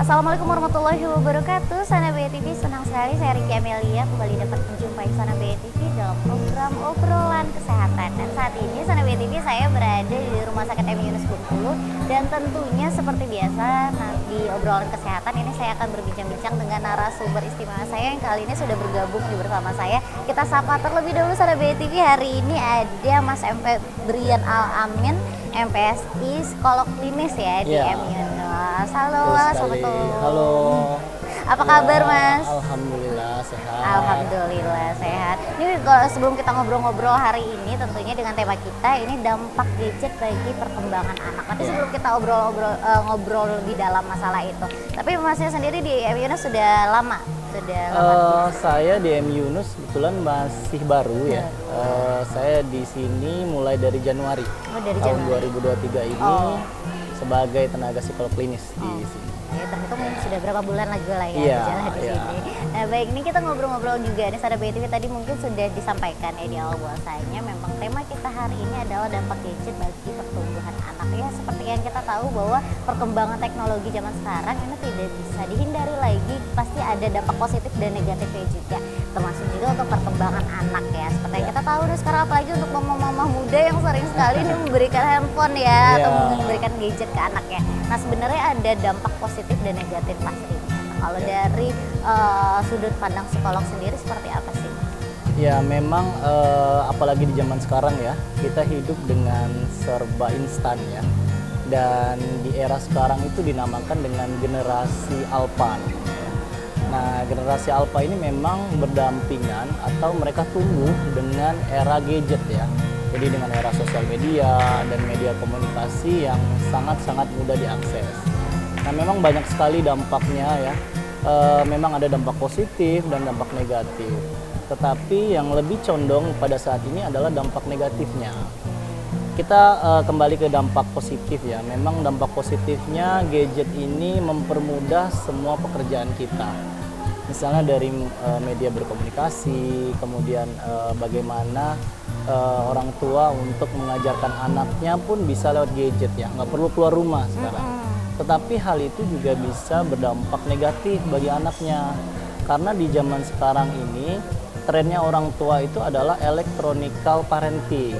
Assalamualaikum warahmatullahi wabarakatuh. Sana BTV, senang sekali saya Ricky Amelia kembali dapat menjumpai Sana BTV dalam program obrolan kesehatan. Dan saat ini Sana BTV saya berada di Rumah Sakit M Yunus Bengkulu, dan tentunya seperti biasa di obrolan kesehatan ini saya akan berbincang-bincang dengan narasumber istimewa saya yang kali ini sudah bergabung bersama saya. Kita sapa terlebih dahulu Sana BTV. Hari ini ada Mas MP Brian Al-Amin, MPSI, psikolog klinis ya di M Yunus. Halo Mas, Halo. Apa kabar Mas? Alhamdulillah sehat. Alhamdulillah sehat. Ini kalau sebelum kita ngobrol-ngobrol hari ini tentunya dengan tema kita ini dampak gadget bagi perkembangan anak. Tapi sebelum kita ngobrol lebih dalam masalah itu. Tapi Masnya sendiri di M Yunus sudah lama? Saya di M Yunus kebetulan masih baru ya. Saya di sini mulai dari Januari. Tahun 2023 ini sebagai tenaga psikolog klinis di sini. Ya, terhitung sudah berapa bulan lagi lah ya berjalan di sini. Nah baik, ini kita ngobrol-ngobrol juga nih Sada BTV tadi mungkin sudah disampaikan ya di awal bahwasanya memang tema kita hari ini adalah dampak gadget bagi pertumbuhan anak. Ya seperti yang kita tahu bahwa perkembangan teknologi zaman sekarang ini tidak bisa dihindari lagi, pasti ada dampak positif dan negatifnya juga, termasuk juga untuk perkembangan anak ya. Seperti yang kita tahu nih sekarang, apalagi untuk mama-mama muda yang sering sekali nih memberikan handphone ya atau memberikan gadget ke anaknya. Nah sebenarnya ada dampak positif dan negatif pastinya. Nah, kalau dari sudut pandang psikolog sendiri seperti apa sih? Ya memang apalagi di zaman sekarang ya, kita hidup dengan serba instan ya. Dan di era sekarang itu dinamakan dengan generasi alpha. Nah, generasi alpha ini memang berdampingan atau mereka tumbuh dengan era gadget ya. Jadi dengan era sosial media dan media komunikasi yang sangat-sangat mudah diakses. Nah, memang banyak sekali dampaknya ya. Memang ada dampak positif dan dampak negatif. Tetapi yang lebih condong pada saat ini adalah dampak negatifnya. Kita kembali ke dampak positif ya. Memang dampak positifnya gadget ini mempermudah semua pekerjaan kita. Misalnya dari media berkomunikasi, kemudian bagaimana orang tua untuk mengajarkan anaknya pun bisa lewat gadget ya, nggak perlu keluar rumah sekarang. Tetapi hal itu juga bisa berdampak negatif bagi anaknya, karena di zaman sekarang ini trennya orang tua itu adalah electronical parenting.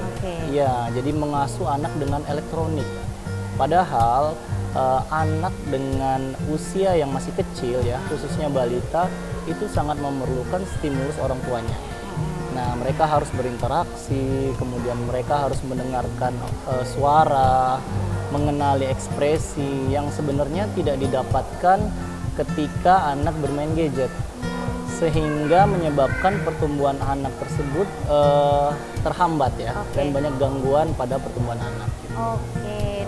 Ya, jadi mengasuh anak dengan elektronik. Padahal anak dengan usia yang masih kecil ya, khususnya balita, itu sangat memerlukan stimulus orang tuanya. Nah, mereka harus berinteraksi, kemudian mereka harus mendengarkan suara, mengenali ekspresi yang sebenarnya tidak didapatkan ketika anak bermain gadget. Sehingga menyebabkan pertumbuhan anak tersebut terhambat ya, dan banyak gangguan pada pertumbuhan anak.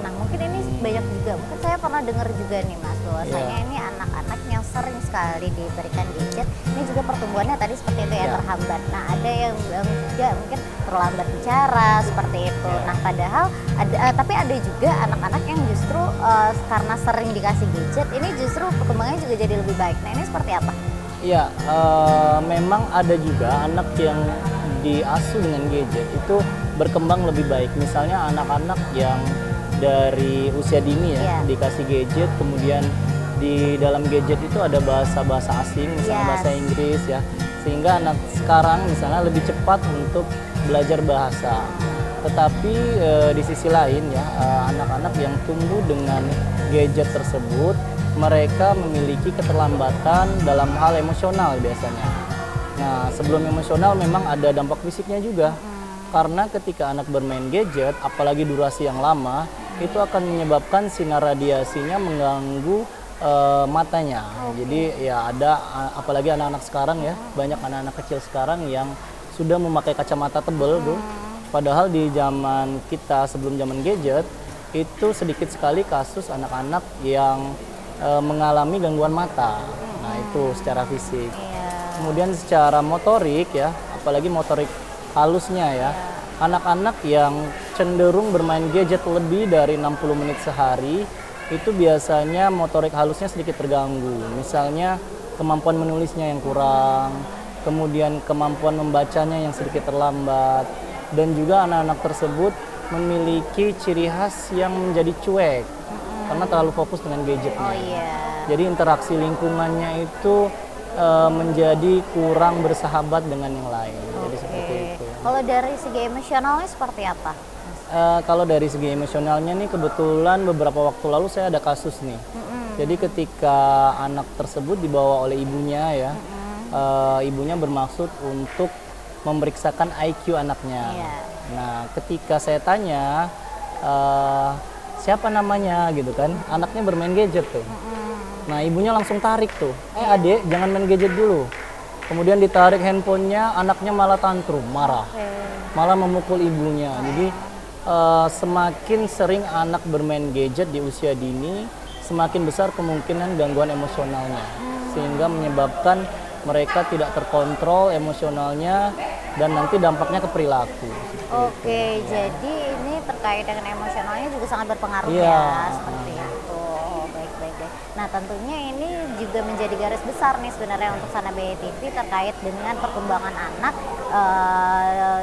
Nah mungkin ini banyak juga, mungkin saya pernah dengar juga nih Mas, bahwasanya ini anak-anak yang sering sekali diberikan gadget, ini juga pertumbuhannya tadi seperti itu ya terhambat. Nah ada yang juga mungkin terlambat bicara seperti itu. Nah padahal tapi ada juga anak-anak yang justru karena sering dikasih gadget, ini justru perkembangannya juga jadi lebih baik. Nah ini seperti apa? Ya, memang ada juga anak yang diasuh dengan gadget itu berkembang lebih baik. Misalnya anak-anak yang dari usia dini ya dikasih gadget, kemudian di dalam gadget itu ada bahasa-bahasa asing, misalnya bahasa Inggris ya, sehingga anak sekarang misalnya lebih cepat untuk belajar bahasa. Tetapi di sisi lain ya, anak-anak yang tumbuh dengan gadget tersebut, mereka memiliki keterlambatan dalam hal emosional biasanya. Nah, sebelum emosional memang ada dampak fisiknya juga. Karena ketika anak bermain gadget, apalagi durasi yang lama, itu akan menyebabkan sinar radiasinya mengganggu matanya. Jadi ya ada, apalagi anak-anak sekarang ya, banyak anak-anak kecil sekarang yang sudah memakai kacamata tebal tuh. Padahal di zaman kita sebelum zaman gadget, itu sedikit sekali kasus anak-anak yang mengalami gangguan mata. Nah itu secara fisik. Kemudian secara motorik ya, apalagi motorik halusnya ya, anak-anak yang cenderung bermain gadget lebih dari 60 menit sehari, itu biasanya motorik halusnya sedikit terganggu. Misalnya kemampuan menulisnya yang kurang, kemudian kemampuan membacanya yang sedikit terlambat, dan juga anak-anak tersebut memiliki ciri khas yang menjadi cuek karena terlalu fokus dengan gadgetnya. Jadi interaksi lingkungannya itu menjadi kurang bersahabat dengan yang lain. Jadi seperti itu. Kalau dari segi emosionalnya seperti apa? Kalau dari segi emosionalnya nih, kebetulan beberapa waktu lalu saya ada kasus nih. Jadi ketika anak tersebut dibawa oleh ibunya ya, ibunya bermaksud untuk memeriksakan IQ anaknya. Nah, ketika saya tanya siapa namanya gitu kan, anaknya bermain gadget tuh. Nah, ibunya langsung tarik tuh, adek jangan main gadget dulu. Kemudian ditarik handphonenya, anaknya malah tantrum, marah, malah memukul ibunya. Jadi semakin sering anak bermain gadget di usia dini, semakin besar kemungkinan gangguan emosionalnya, sehingga menyebabkan mereka tidak terkontrol emosionalnya dan nanti dampaknya ke perilaku. Oke, jadi ini terkait dengan emosionalnya juga sangat berpengaruh ya, seperti itu. Baik. Nah, tentunya ini juga menjadi garis besar nih sebenarnya untuk Sana BTV terkait dengan perkembangan anak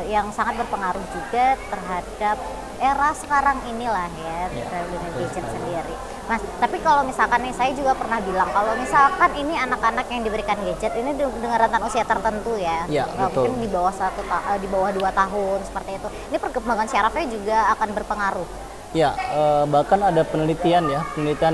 yang sangat berpengaruh juga terhadap era sekarang inilah ya, dengan gadget sendiri. Mas, tapi kalau misalkan nih, saya juga pernah bilang kalau misalkan ini anak-anak yang diberikan gadget ini dengan rentan usia tertentu ya, mungkin di bawah 2 tahun seperti itu. Ini perkembangan syarafnya juga akan berpengaruh. Ya, bahkan ada penelitian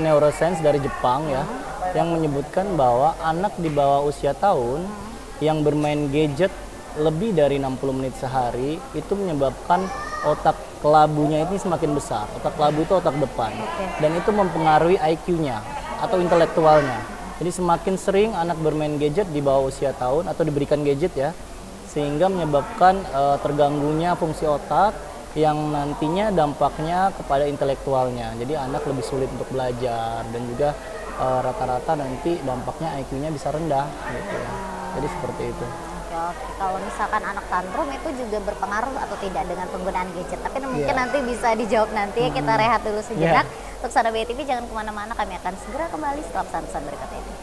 neuroscience dari Jepang ya, yang menyebutkan bahwa anak di bawah usia tahun yang bermain gadget lebih dari 60 menit sehari itu menyebabkan otak kelabunya ini semakin besar. Otak kelabu itu otak depan, dan itu mempengaruhi IQ-nya atau intelektualnya. Jadi semakin sering anak bermain gadget di bawah usia tahun atau diberikan gadget ya, sehingga menyebabkan terganggunya fungsi otak yang nantinya dampaknya kepada intelektualnya. Jadi anak lebih sulit untuk belajar dan juga rata-rata nanti dampaknya IQ-nya bisa rendah gitu ya. Jadi seperti itu. Oke, kalau misalkan anak tantrum itu juga berpengaruh atau tidak dengan penggunaan gadget? Tapi mungkin nanti bisa dijawab nanti ya, kita rehat dulu sejenak. Untuk Sana BTV jangan kemana-mana, kami akan segera kembali setelah pesan-pesan berikut ini.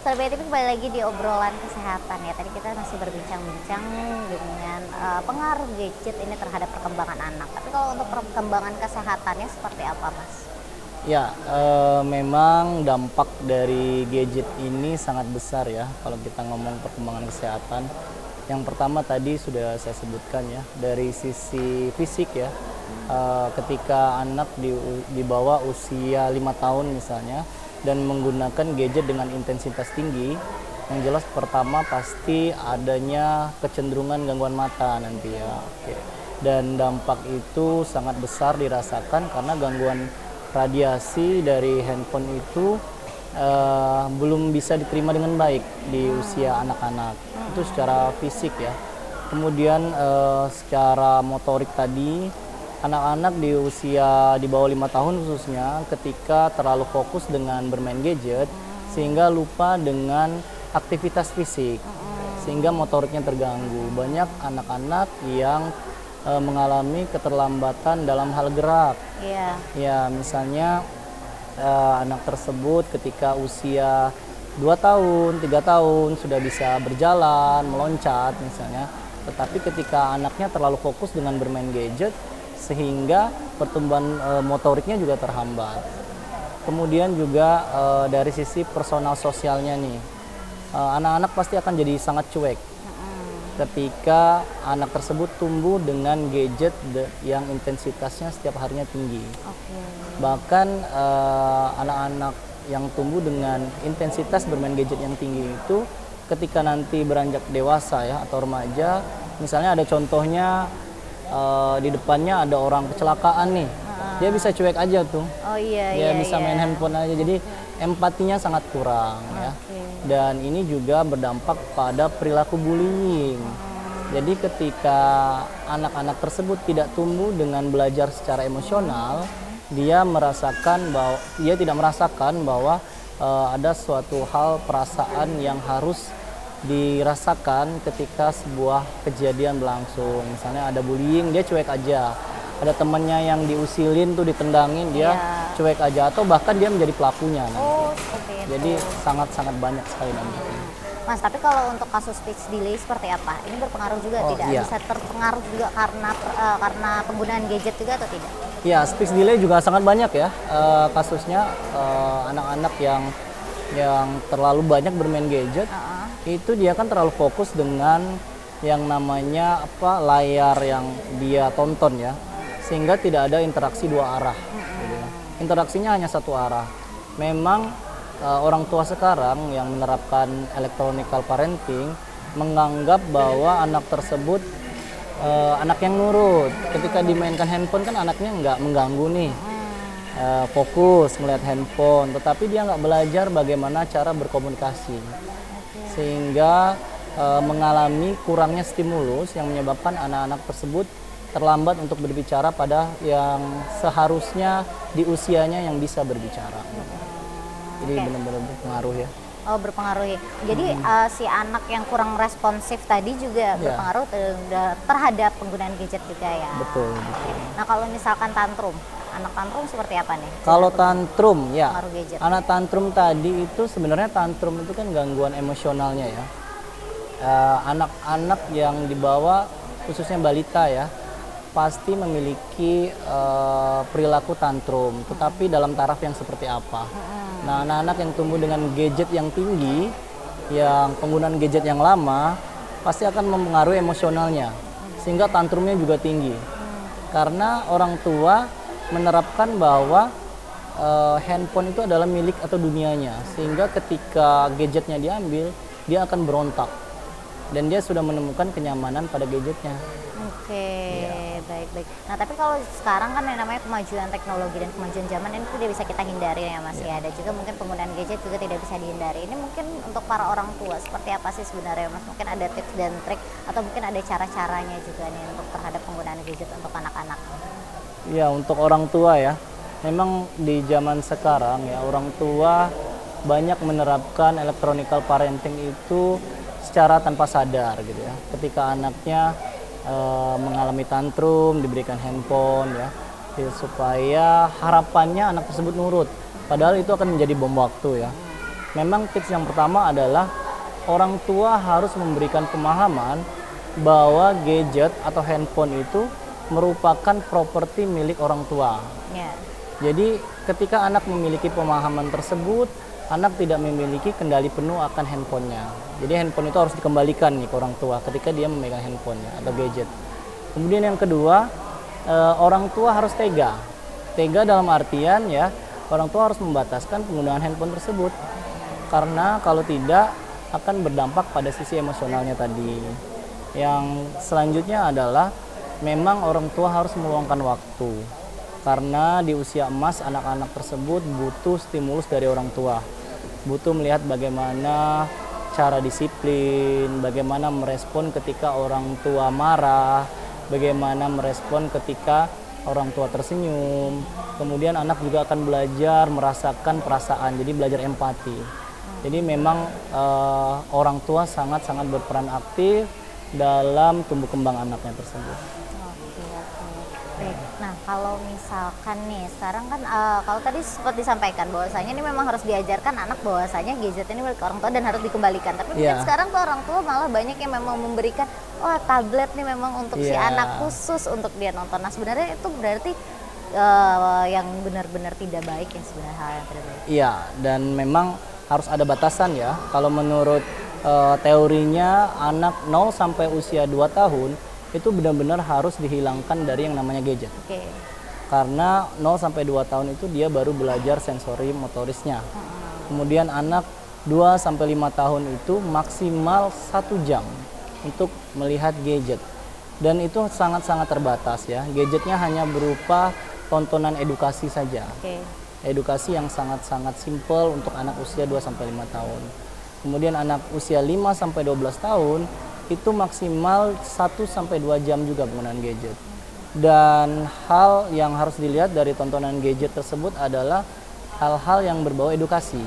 Sana BTV kembali lagi di obrolan kesehatan ya. Tadi kita masih berbincang-bincang dengan pengaruh gadget ini terhadap perkembangan anak. Tapi kalau untuk perkembangan kesehatannya seperti apa, Mas? Ya, memang dampak dari gadget ini sangat besar ya kalau kita ngomong perkembangan kesehatan. Yang pertama tadi sudah saya sebutkan ya, dari sisi fisik ya, ketika anak di bawah usia 5 tahun misalnya, dan menggunakan gadget dengan intensitas tinggi, yang jelas pertama pasti adanya kecenderungan gangguan mata nanti ya. Dan dampak itu sangat besar dirasakan karena gangguan radiasi dari handphone itu belum bisa diterima dengan baik di usia anak-anak. Itu secara fisik ya. Kemudian secara motorik tadi, anak-anak di usia di bawah 5 tahun khususnya ketika terlalu fokus dengan bermain gadget sehingga lupa dengan aktivitas fisik, sehingga motoriknya terganggu. Banyak anak-anak yang mengalami keterlambatan dalam hal gerak. Ya, misalnya anak tersebut ketika usia 2 tahun, 3 tahun sudah bisa berjalan, meloncat misalnya, tetapi ketika anaknya terlalu fokus dengan bermain gadget sehingga pertumbuhan motoriknya juga terhambat. Kemudian juga dari sisi personal sosialnya nih, anak-anak pasti akan jadi sangat cuek ketika anak tersebut tumbuh dengan gadget yang intensitasnya setiap harinya tinggi. Bahkan anak-anak yang tumbuh dengan intensitas bermain gadget yang tinggi itu ketika nanti beranjak dewasa ya atau remaja, misalnya ada contohnya di depannya ada orang kecelakaan nih, dia bisa cuek aja tuh. Dia bisa main handphone aja, jadi empatinya sangat kurang ya. Dan ini juga berdampak pada perilaku bullying. Jadi ketika anak-anak tersebut tidak tumbuh dengan belajar secara emosional, dia tidak merasakan bahwa ada suatu hal perasaan yang harus dirasakan ketika sebuah kejadian berlangsung. Misalnya ada bullying, dia cuek aja. Ada temannya yang diusilin tuh, ditendangin, dia cuek aja, atau bahkan dia menjadi pelakunya. Seperti gitu. Jadi sangat-sangat banyak sekali dampaknya. Mas, tapi kalau untuk kasus speech delay seperti apa? Ini berpengaruh juga tidak? Iya. Bisa terpengaruh juga karena penggunaan gadget juga atau tidak? Ya, speech delay juga sangat banyak ya kasusnya, anak-anak yang terlalu banyak bermain gadget. Itu dia kan terlalu fokus dengan yang namanya layar yang dia tonton ya, sehingga tidak ada interaksi dua arah gitu ya. Interaksinya hanya satu arah. Memang orang tua sekarang yang menerapkan electronical parenting menganggap bahwa anak tersebut anak yang nurut. Ketika dimainkan handphone kan anaknya nggak mengganggu nih, fokus melihat handphone, tetapi dia nggak belajar bagaimana cara berkomunikasi, sehingga mengalami kurangnya stimulus yang menyebabkan anak-anak tersebut terlambat untuk berbicara pada yang seharusnya di usianya yang bisa berbicara. Jadi benar-benar berpengaruh ya. Oh, berpengaruh ya. Jadi si anak yang kurang responsif tadi juga berpengaruh terhadap penggunaan gadget juga ya. Betul, betul. Nah, kalau misalkan tantrum, anak tantrum seperti apa nih? Kalau tantrum ya, Pengaruh gadget. anak tantrum tadi itu sebenarnya tantrum itu kan gangguan emosionalnya ya. Anak-anak yang dibawa khususnya balita ya pasti memiliki perilaku tantrum, tetapi dalam taraf yang seperti apa. Nah, anak-anak yang tumbuh dengan gadget yang tinggi, yang penggunaan gadget yang lama, pasti akan mempengaruhi emosionalnya, sehingga tantrumnya juga tinggi. Karena orang tua menerapkan bahwa handphone itu adalah milik atau dunianya, sehingga ketika gadgetnya diambil, dia akan berontak. Dan dia sudah menemukan kenyamanan pada gadgetnya. Oke, baik-baik. Nah, tapi kalau sekarang kan yang namanya kemajuan teknologi dan kemajuan zaman ini tidak bisa kita hindari ya Mas ya. Dan juga mungkin penggunaan gadget juga tidak bisa dihindari. Ini mungkin untuk para orang tua seperti apa sih sebenarnya Mas? Mungkin ada tips dan trik atau mungkin ada cara-caranya juga nih untuk terhadap penggunaan gadget untuk anak-anak. Ya, untuk orang tua ya. Memang di zaman sekarang ya orang tua banyak menerapkan electronical parenting itu secara tanpa sadar gitu ya. Ketika anaknya mengalami tantrum, diberikan handphone ya, supaya harapannya anak tersebut nurut. Padahal itu akan menjadi bom waktu ya. Memang tips yang pertama adalah orang tua harus memberikan pemahaman bahwa gadget atau handphone itu merupakan properti milik orang tua. Jadi ketika anak memiliki pemahaman tersebut, anak tidak memiliki kendali penuh akan handphonenya. Jadi handphone itu harus dikembalikan nih ke orang tua ketika dia memegang handphonenya atau gadget. Kemudian yang kedua, orang tua harus tega. Tega dalam artian ya, orang tua harus membataskan penggunaan handphone tersebut. Karena kalau tidak akan berdampak pada sisi emosionalnya tadi. Yang selanjutnya adalah memang orang tua harus meluangkan waktu. Karena di usia emas anak-anak tersebut butuh stimulus dari orang tua. Butuh melihat bagaimana cara disiplin, bagaimana merespon ketika orang tua marah, bagaimana merespon ketika orang tua tersenyum. Kemudian anak juga akan belajar merasakan perasaan, jadi belajar empati. Jadi memang orang tua sangat-sangat berperan aktif dalam tumbuh kembang anaknya tersebut. Baik. Nah, kalau misalkan nih sekarang kan kalau tadi sempat disampaikan bahwasanya ini memang harus diajarkan anak bahwasanya gadget ini milik orang tua dan harus dikembalikan. Tapi mungkin sekarang tuh orang tua malah banyak yang memang memberikan tablet nih memang untuk si anak khusus untuk dia nonton. Nah, sebenarnya itu berarti yang benar-benar tidak baik ya, sebenarnya hal yang tidak baik. Iya, dan memang harus ada batasan ya. Kalau menurut teorinya anak 0 sampai usia 2 tahun itu benar-benar harus dihilangkan dari yang namanya gadget. Karena 0 sampai 2 tahun itu dia baru belajar sensori motorisnya. Kemudian anak 2 sampai 5 tahun itu maksimal 1 jam untuk melihat gadget. Dan itu sangat-sangat terbatas ya. Gadgetnya hanya berupa tontonan edukasi saja. Edukasi yang sangat-sangat simpel untuk anak usia 2 sampai 5 tahun. Kemudian anak usia 5 sampai 12 tahun itu maksimal 1 sampai 2 jam juga penggunaan gadget. Dan hal yang harus dilihat dari tontonan gadget tersebut adalah hal-hal yang berbau edukasi.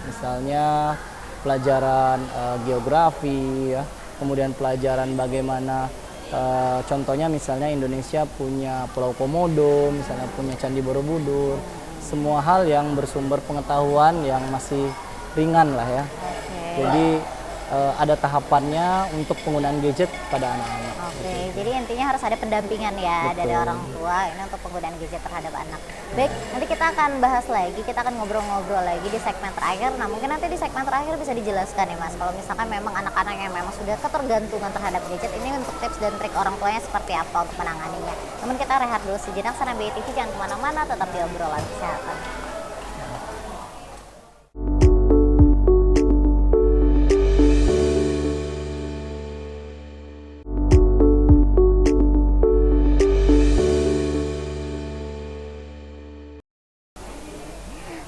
Misalnya pelajaran geografi ya, kemudian pelajaran bagaimana contohnya misalnya Indonesia punya Pulau Komodo, misalnya punya Candi Borobudur. Semua hal yang bersumber pengetahuan yang masih ringan lah ya. Oke. Jadi ada tahapannya untuk penggunaan gadget pada anak-anak. Oke, jadi intinya harus ada pendampingan ya dari Betul. orang tua ini untuk penggunaan gadget terhadap anak. Baik, nanti kita akan bahas lagi, kita akan ngobrol-ngobrol lagi di segmen terakhir. Nah, mungkin nanti di segmen terakhir bisa dijelaskan ya Mas, kalau misalkan memang anak-anak yang memang sudah ketergantungan terhadap gadget, ini untuk tips dan trik orang tuanya seperti apa untuk menanganinya. Namun kita rehat dulu sejenak, Sana BTV jangan kemana-mana, tetap di obrolan kesehatan.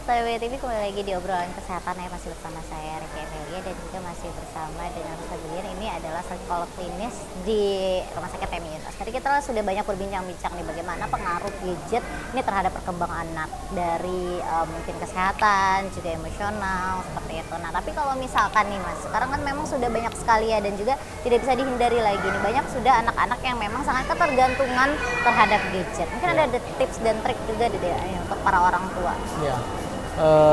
Sahabat TV kembali lagi di obrolan kesehatan ya, masih bersama saya Ricky Amelia dan juga masih bersama dengan Ustaz Julian. Ini adalah psikolog klinis di Rumah Sakit TMI Yunus. Tadi kita sudah banyak berbincang-bincang nih bagaimana pengaruh gadget ini terhadap perkembangan anak dari mungkin kesehatan, juga emosional seperti itu. Nah, tapi kalau misalkan nih Mas, sekarang kan memang sudah banyak sekali ya dan juga tidak bisa dihindari lagi nih, banyak sudah anak-anak yang memang sangat ketergantungan terhadap gadget. Mungkin ada tips dan trik juga deh untuk para orang tua. Ya.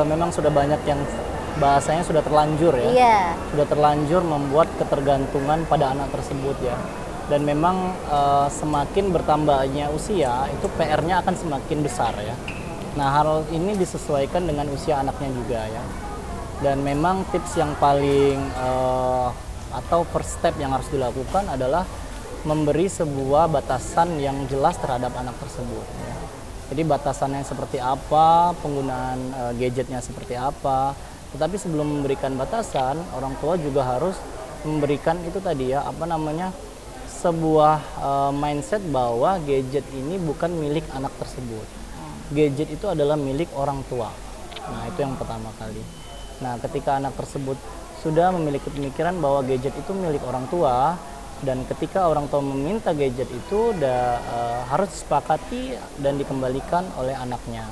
Memang sudah banyak yang bahasanya sudah terlanjur ya. Iya. Sudah terlanjur membuat ketergantungan pada anak tersebut ya. Dan memang semakin bertambahnya usia itu PR-nya akan semakin besar ya. Nah, hal ini disesuaikan dengan usia anaknya juga ya. Dan memang tips yang paling atau first step yang harus dilakukan adalah memberi sebuah batasan yang jelas terhadap anak tersebut ya. Jadi batasannya seperti apa, penggunaan gadgetnya seperti apa. Tetapi sebelum memberikan batasan, orang tua juga harus memberikan itu tadi ya, apa namanya, sebuah mindset bahwa gadget ini bukan milik anak tersebut. Gadget itu adalah milik orang tua. Nah, itu yang pertama kali. Nah, ketika anak tersebut sudah memiliki pemikiran bahwa gadget itu milik orang tua, dan ketika orang tua meminta gadget itu harus disepakati dan dikembalikan oleh anaknya.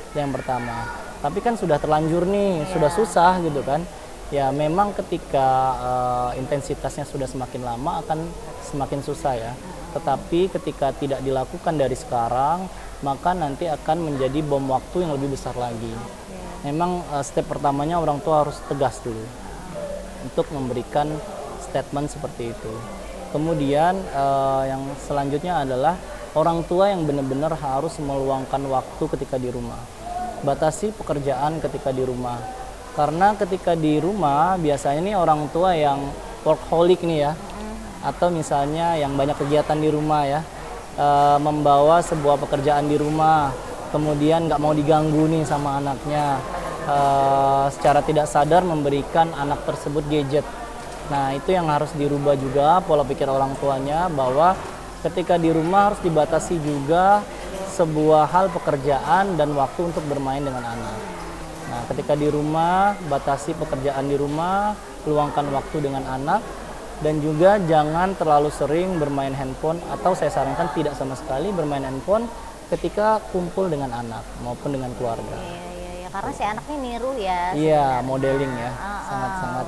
Itu yang pertama. Tapi kan sudah terlanjur nih, sudah susah gitu kan. Ya memang ketika intensitasnya sudah semakin lama akan semakin susah ya. Tetapi ketika tidak dilakukan dari sekarang, maka nanti akan menjadi bom waktu yang lebih besar lagi. Memang step pertamanya orang tua harus tegas dulu untuk memberikan statement seperti itu. Kemudian yang selanjutnya adalah orang tua yang benar-benar harus meluangkan waktu ketika di rumah. Batasi pekerjaan ketika di rumah. Karena ketika di rumah biasanya ini orang tua yang workaholic nih ya. Atau misalnya yang banyak kegiatan di rumah ya. Membawa sebuah pekerjaan di rumah. Kemudian nggak mau diganggu nih sama anaknya. Secara tidak sadar memberikan anak tersebut gadget. Nah, itu yang harus dirubah juga pola pikir orang tuanya, bahwa ketika di rumah harus dibatasi juga sebuah hal pekerjaan dan waktu untuk bermain dengan anak. Nah, ketika di rumah, batasi pekerjaan di rumah, luangkan waktu dengan anak, dan juga jangan terlalu sering bermain handphone, atau saya sarankan tidak sama sekali bermain handphone ketika kumpul dengan anak maupun dengan keluarga. Iya, karena si anaknya niru ya. Iya, modeling ya, sangat-sangat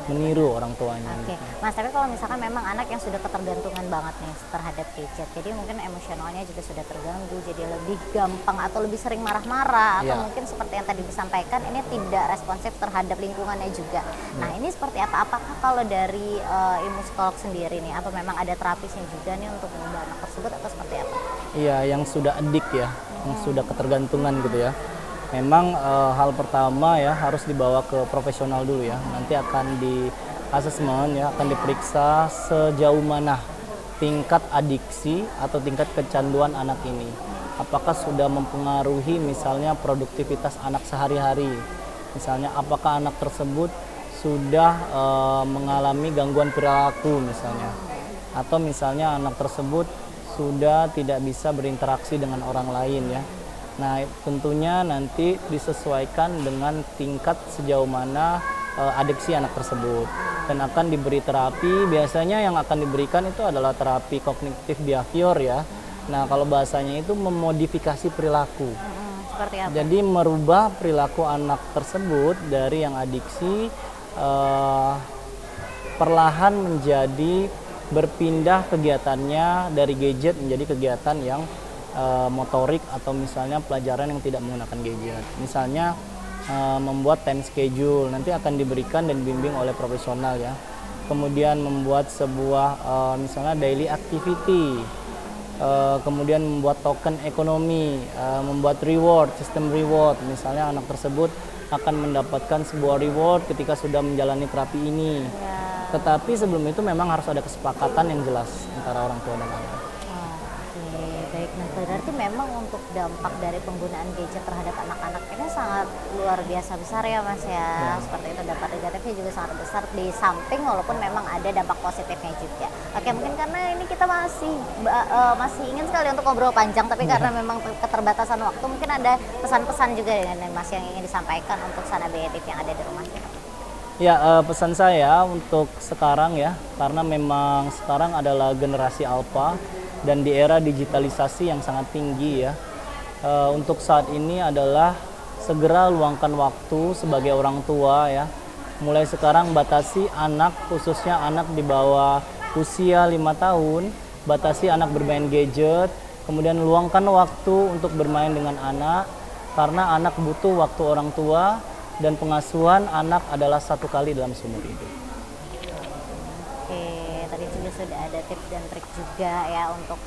meniru orang tuanya. Oke, Mas, tapi kalau misalkan memang anak yang sudah ketergantungan banget nih terhadap gadget, jadi mungkin emosionalnya juga sudah terganggu, jadi lebih gampang atau lebih sering marah-marah, atau mungkin seperti yang tadi disampaikan, ini tidak responsif terhadap lingkungannya juga. Nah, ini seperti apa? Apakah kalau dari ilmu psikolog sendiri nih, apa memang ada terapisnya juga nih untuk mengubah anak tersebut, atau seperti apa? Iya, yang sudah addict ya, yang sudah ketergantungan gitu ya. Memang hal pertama ya harus dibawa ke profesional dulu ya. Nanti akan di asesmen ya, akan diperiksa sejauh mana tingkat adiksi atau tingkat kecanduan anak ini. Apakah sudah mempengaruhi misalnya produktivitas anak sehari-hari. Misalnya apakah anak tersebut sudah mengalami gangguan perilaku misalnya. Atau misalnya anak tersebut sudah tidak bisa berinteraksi dengan orang lain ya. Nah, tentunya nanti disesuaikan dengan tingkat sejauh mana adiksi anak tersebut, dan akan diberi terapi. Biasanya yang akan diberikan itu adalah terapi kognitif behavior ya. Nah, kalau bahasanya itu memodifikasi perilaku. Seperti apa? Jadi merubah perilaku anak tersebut dari yang adiksi perlahan menjadi berpindah kegiatannya dari gadget menjadi kegiatan yang motorik, atau misalnya pelajaran yang tidak menggunakan gadget. Misalnya membuat time schedule, nanti akan diberikan dan dibimbing oleh profesional ya. Kemudian membuat sebuah misalnya daily activity, kemudian membuat token ekonomi, membuat reward, sistem reward. Misalnya anak tersebut akan mendapatkan sebuah reward ketika sudah menjalani terapi ini. Ya. Tetapi sebelum itu memang harus ada kesepakatan yang jelas antara orang tua dan anak. Oke, baik. Nah, berarti memang untuk dampak dari penggunaan gadget terhadap anak-anak ini sangat luar biasa besar ya Mas ya. Seperti itu, dampak negatifnya juga sangat besar di samping walaupun memang ada dampak positifnya juga. Oke, mungkin karena ini kita masih ingin sekali untuk ngobrol panjang, tapi karena memang keterbatasan waktu, mungkin ada pesan-pesan juga dengan Mas yang ingin disampaikan untuk Sana Beatif yang ada di rumah kita. Ya, pesan saya untuk sekarang ya, karena memang sekarang adalah generasi alpha dan di era digitalisasi yang sangat tinggi ya. Untuk saat ini adalah segera luangkan waktu sebagai orang tua ya. Mulai sekarang batasi anak, khususnya anak di bawah usia 5 tahun, batasi anak bermain gadget, kemudian luangkan waktu untuk bermain dengan anak, karena anak butuh waktu orang tua dan pengasuhan anak adalah 1 kali dalam seumur hidup. Oke, tadi juga sudah ada tips dan trik juga ya untuk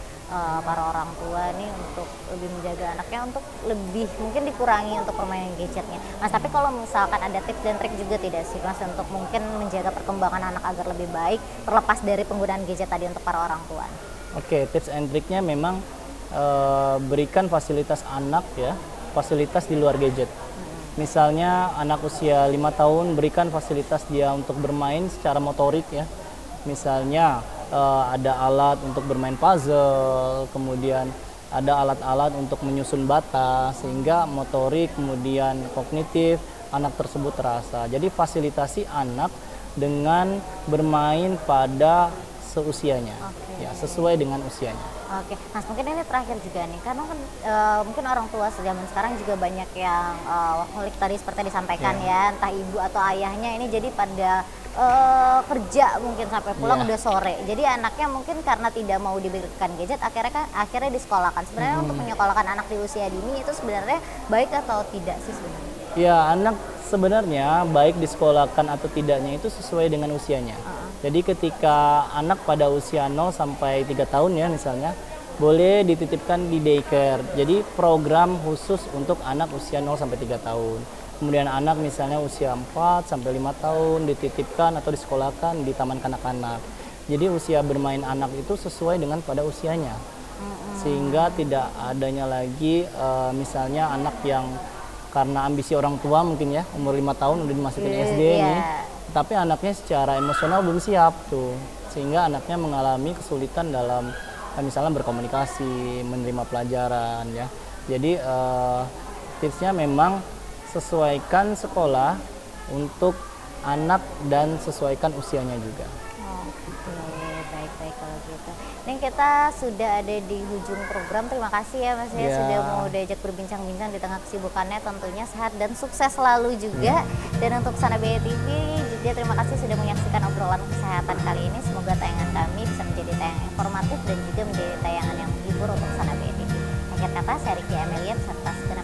para orang tua nih untuk lebih menjaga anaknya, untuk lebih mungkin dikurangi untuk permainan gadgetnya. Mas, tapi kalau misalkan ada tips dan trik juga tidak sih Mas untuk mungkin menjaga perkembangan anak agar lebih baik terlepas dari penggunaan gadget tadi untuk para orang tua? Oke, tips and triknya memang berikan fasilitas anak ya, fasilitas di luar gadget. Misalnya anak usia 5 tahun berikan fasilitas dia untuk bermain secara motorik ya. Misalnya ada alat untuk bermain puzzle, kemudian ada alat-alat untuk menyusun bata sehingga motorik kemudian kognitif anak tersebut terasa. Jadi fasilitasi anak dengan bermain pada seusianya, ya sesuai dengan usianya. Oke, Mas, mungkin ini terakhir juga nih, karena kan mungkin orang tua zaman sekarang juga banyak yang workaholic tadi seperti disampaikan ya, entah ibu atau ayahnya ini jadi pada kerja mungkin sampai pulang udah sore. Jadi anaknya mungkin karena tidak mau diberikan gadget akhirnya disekolahkan. Sebenarnya untuk menyekolahkan anak di usia dini itu sebenarnya baik atau tidak sih sebenarnya? Ya, anak sebenarnya baik disekolahkan atau tidaknya itu sesuai dengan usianya. Jadi ketika anak pada usia 0 sampai 3 tahun ya misalnya, boleh dititipkan di daycare. Jadi program khusus untuk anak usia 0 sampai 3 tahun. Kemudian anak misalnya usia 4 sampai 5 tahun dititipkan atau disekolahkan di taman kanak-kanak. Jadi usia bermain anak itu sesuai dengan pada usianya. Sehingga tidak adanya lagi misalnya anak yang karena ambisi orang tua mungkin ya, umur 5 tahun udah dimasukin SD nih, tapi anaknya secara emosional belum siap tuh, sehingga anaknya mengalami kesulitan dalam misalnya berkomunikasi, menerima pelajaran ya. Jadi tipsnya memang sesuaikan sekolah untuk anak dan sesuaikan usianya juga. Oke, baik-baik kalau gitu. Ini kita sudah ada di ujung program. Terima kasih ya Mas ya sudah mau diajak berbincang-bincang di tengah kesibukannya. Tentunya sehat dan sukses selalu juga. Dan untuk Sana BTV juga terima kasih sudah menyaksikan obrolan kesehatan kali ini. Semoga tayangan kami bisa menjadi tayangan informatif dan juga menjadi tayangan yang menghibur untuk Sana BTV. Akhir kata, saya Ricky Amelia serta segenap